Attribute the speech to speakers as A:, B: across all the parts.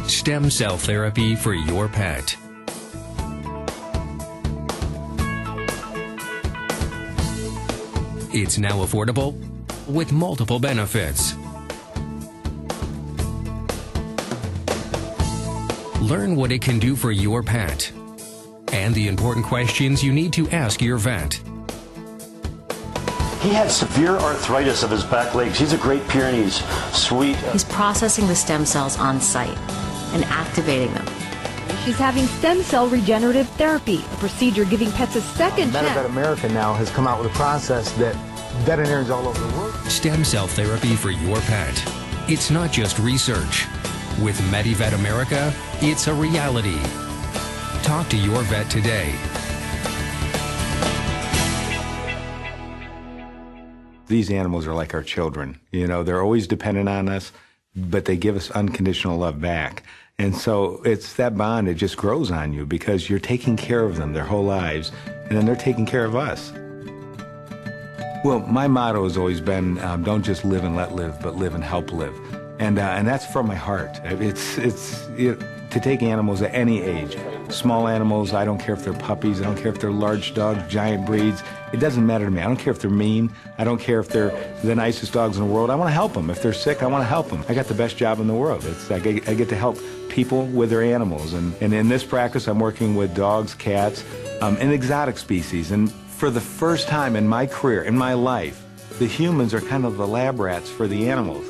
A: Stem cell therapy for your pet. It's now affordable with multiple benefits. Learn what it can do for your pet and the important questions you need to ask your vet.
B: He had severe arthritis of his back legs. He's a Great Pyrenees, sweet.
C: He's processing the stem cells on site and activating them.
D: She's having stem cell regenerative therapy, a procedure giving pets a second chance.
E: MediVet America now has come out with a process that veterinarians all over the world.
A: Stem cell therapy for your pet. It's not just research. With MediVet America, it's a reality. Talk to your vet today.
F: These animals are like our children. You know, they're always dependent on us, but they give us unconditional love back. And so it's that bond, it just grows on you because you're taking care of them their whole lives, and then they're taking care of us. Well, my motto has always been, don't just live and let live, but live and help live. And that's from my heart. It's to take animals at any age. Small animals, I don't care if they're puppies, I don't care if they're large dogs, giant breeds. It doesn't matter to me. I don't care if they're mean. I don't care if they're the nicest dogs in the world. I want to help them. If they're sick, I want to help them. I got the best job in the world. I get to help people with their animals. And in this practice, I'm working with dogs, cats, and exotic species. And for the first time in my career, in my life, the humans are kind of the lab rats for the animals.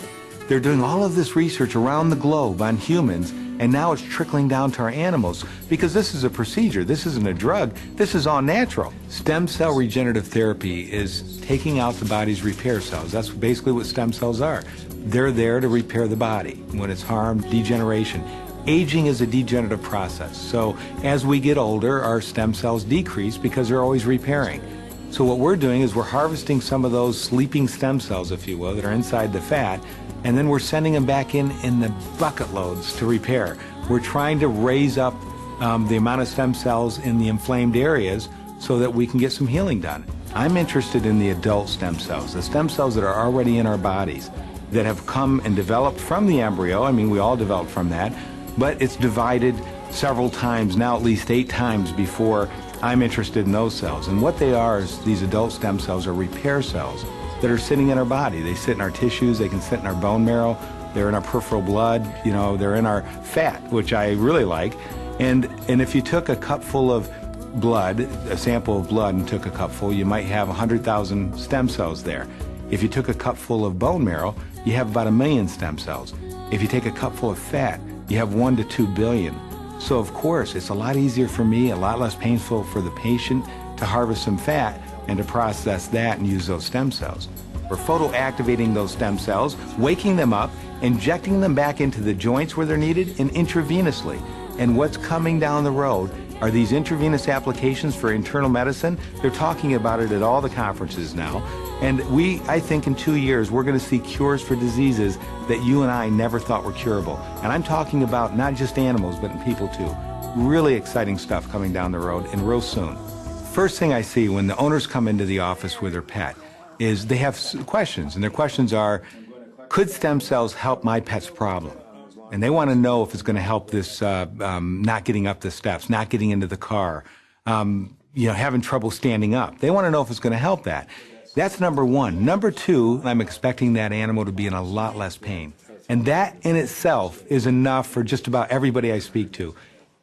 F: They're doing all of this research around the globe on humans, and now it's trickling down to our animals because this is a procedure. This isn't a drug. This is all natural. Stem cell regenerative therapy is taking out the body's repair cells. That's basically what stem cells are. They're there to repair the body when it's harmed, degeneration. Aging is a degenerative process. So as we get older, our stem cells decrease because they're always repairing. So what we're doing is we're harvesting some of those sleeping stem cells, if you will, that are inside the fat, and then we're sending them back in the bucket loads to repair. We're trying to raise up the amount of stem cells in the inflamed areas so that we can get some healing done. I'm interested in the adult stem cells, the stem cells that are already in our bodies, that have come and developed from the embryo. I mean, we all developed from that, but it's divided several times, now at least 8 times before I'm interested in those cells. And what they are is these adult stem cells are repair cells that are sitting in our body. They sit in our tissues, they can sit in our bone marrow, they're in our peripheral blood, you know, they're in our fat, which I really like. And if you took a cup full of blood, a sample of blood, and took a cup full, you might have 100,000 stem cells there. If you took a cup full of bone marrow, you have about 1 million stem cells. If you take a cup full of fat, you have 1 to 2 billion. So of course, it's a lot easier for me, a lot less painful for the patient to harvest some fat and to process that and use those stem cells. We're photoactivating those stem cells, waking them up, injecting them back into the joints where they're needed, and intravenously. And what's coming down the road are these intravenous applications for internal medicine. They're talking about it at all the conferences now. And I think in 2 years, we're going to see cures for diseases that you and I never thought were curable. And I'm talking about not just animals, but in people too. Really exciting stuff coming down the road and real soon. First thing I see when the owners come into the office with their pet is they have questions. And their questions are, could stem cells help my pet's problem? And they want to know if it's going to help this not getting up the steps, not getting into the car, having trouble standing up. They want to know if it's going to help that. That's number one. Number two, I'm expecting that animal to be in a lot less pain. And that in itself is enough for just about everybody I speak to.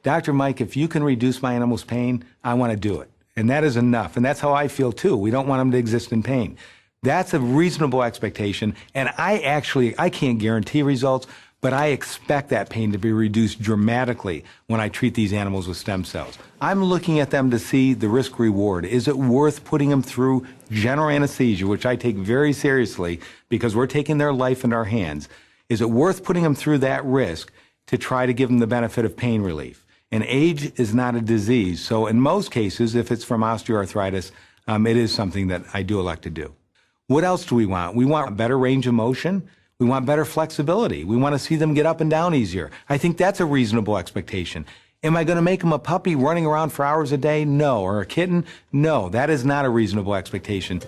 F: Dr. Mike, if you can reduce my animal's pain, I want to do it. And that is enough. And that's how I feel too. We don't want them to exist in pain. That's a reasonable expectation. And I can't guarantee results, but I expect that pain to be reduced dramatically when I treat these animals with stem cells. I'm looking at them to see the risk reward. Is it worth putting them through general anesthesia, which I take very seriously because we're taking their life in our hands? Is it worth putting them through that risk to try to give them the benefit of pain relief? And age is not a disease. So in most cases, if it's from osteoarthritis, it is something that I do elect to do. What else do we want? We want better range of motion. We want better flexibility. We want to see them get up and down easier. I think that's a reasonable expectation. Am I going to make them a puppy running around for hours a day? No. Or a kitten? No. That is not a reasonable expectation.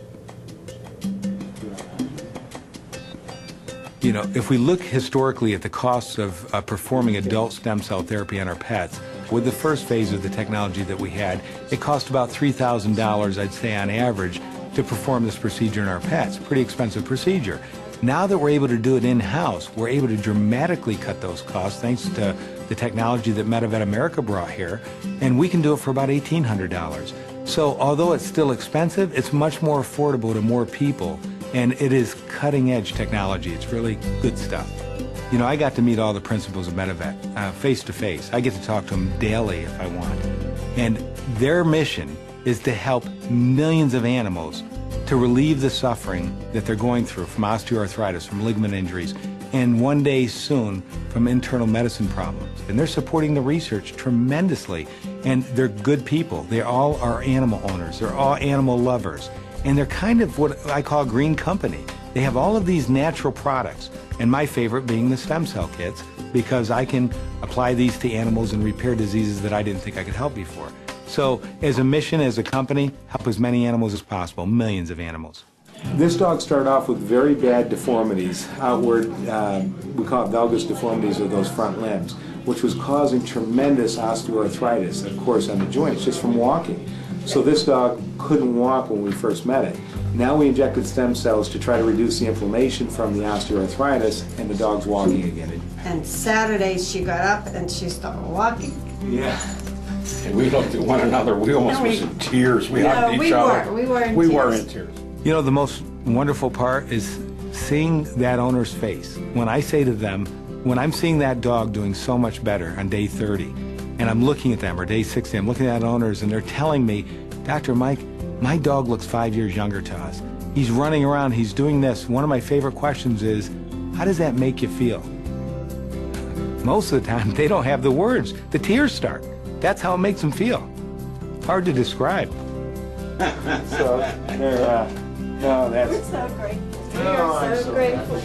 F: You know, if we look historically at the costs of performing adult stem cell therapy on our pets, with the first phase of the technology that we had, it cost about $3,000, I'd say, on average, to perform this procedure in our pets. Pretty expensive procedure. Now that we're able to do it in-house, we're able to dramatically cut those costs thanks to the technology that MediVet America brought here, and we can do it for about $1,800. So although it's still expensive, it's much more affordable to more people, and it is cutting-edge technology. It's really good stuff. You know, I got to meet all the principals of MediVet face-to-face. I get to talk to them daily if I want. And their mission is to help millions of animals to relieve the suffering that they're going through from osteoarthritis, from ligament injuries, and one day soon from internal medicine problems. And they're supporting the research tremendously. And they're good people. They all are animal owners. They're all animal lovers. And they're kind of what I call green company. They have all of these natural products, and my favorite being the stem cell kits, because I can apply these to animals and repair diseases that I didn't think I could help before. So as a mission, as a company, help as many animals as possible, millions of animals. This dog started off with very bad deformities, outward, we call it valgus deformities of those front limbs, which was causing tremendous osteoarthritis, of course, on the joints, just from walking. So this dog couldn't walk when we first met it. Now we injected stem cells to try to reduce the inflammation from the osteoarthritis, and the dog's walking again.
G: And Saturday she got up and she started walking.
F: Yeah.
H: And we looked at one another. We almost was in tears. We hugged each other.
G: We were in tears.
F: You know, the most wonderful part is seeing that owner's face. When I say to them, when I'm seeing that dog doing so much better on day 30, and I'm looking at them, or day 60, I'm looking at owners, and they're telling me, Dr. Mike, my dog looks 5 years younger to us. He's running around, he's doing this. One of my favorite questions is, how does that make you feel? Most of the time, they don't have the words. The tears start. That's how it makes them feel. Hard to describe. So,
G: We're so grateful. We are so grateful.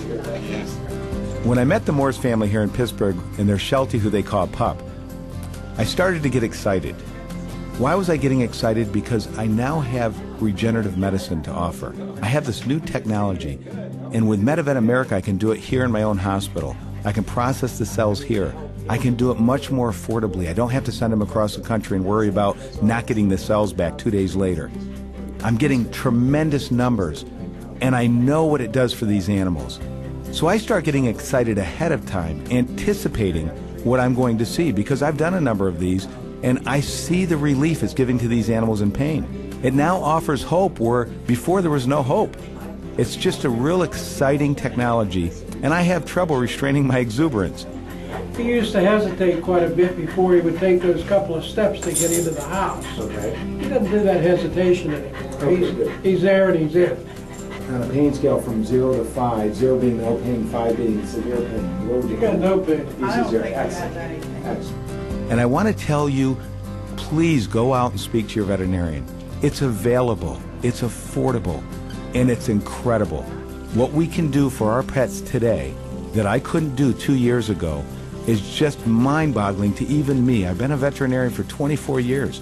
F: When I met the Morse family here in Pittsburgh and their Sheltie, who they call Pup, I started to get excited. Why was I getting excited? Because I now have regenerative medicine to offer. I have this new technology, and with MediVet America, I can do it here in my own hospital. I can process the cells here. I can do it much more affordably. I don't have to send them across the country and worry about not getting the cells back 2 days later. I'm getting tremendous numbers, and I know what it does for these animals. So I start getting excited ahead of time, anticipating what I'm going to see, because I've done a number of these, and I see the relief it's giving to these animals in pain. It now offers hope where before there was no hope. It's just a real exciting technology, and I have trouble restraining my exuberance.
I: He used to hesitate quite a bit before he would take those couple of steps to get into the house.
E: Okay.
I: He doesn't do that hesitation anymore.
E: Okay,
I: He's there and he's in.
E: On a pain scale from 0 to 5, 0 being no pain, 5 being severe pain, what would you
I: got no pain.
G: I don't think I got anything.
E: Excellent.
F: And I want to tell you, please go out and speak to your veterinarian. It's available, it's affordable, and it's incredible. What we can do for our pets today that I couldn't do 2 years ago is just mind-boggling to even me. I've been a veterinarian for 24 years.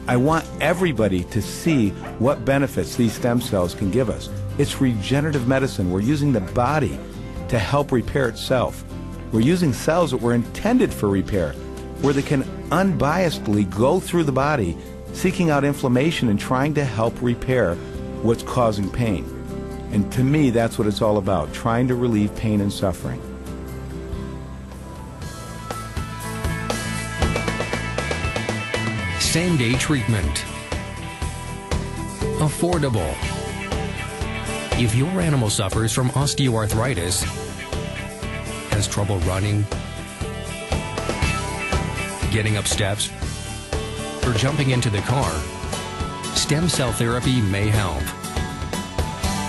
F: I want everybody to see what benefits these stem cells can give us. It's regenerative medicine. We're using the body to help repair itself. We're using cells that were intended for repair, where they can unbiasedly go through the body, seeking out inflammation and trying to help repair what's causing pain. And to me, that's what it's all about, trying to relieve pain and suffering.
A: Same-day treatment. Affordable. If your animal suffers from osteoarthritis, has trouble running, getting up steps, or jumping into the car, stem cell therapy may help.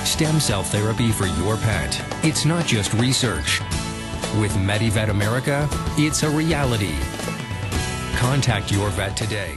A: Stem cell therapy for your pet. It's not just research. With MediVet America, it's a reality. Contact your vet today.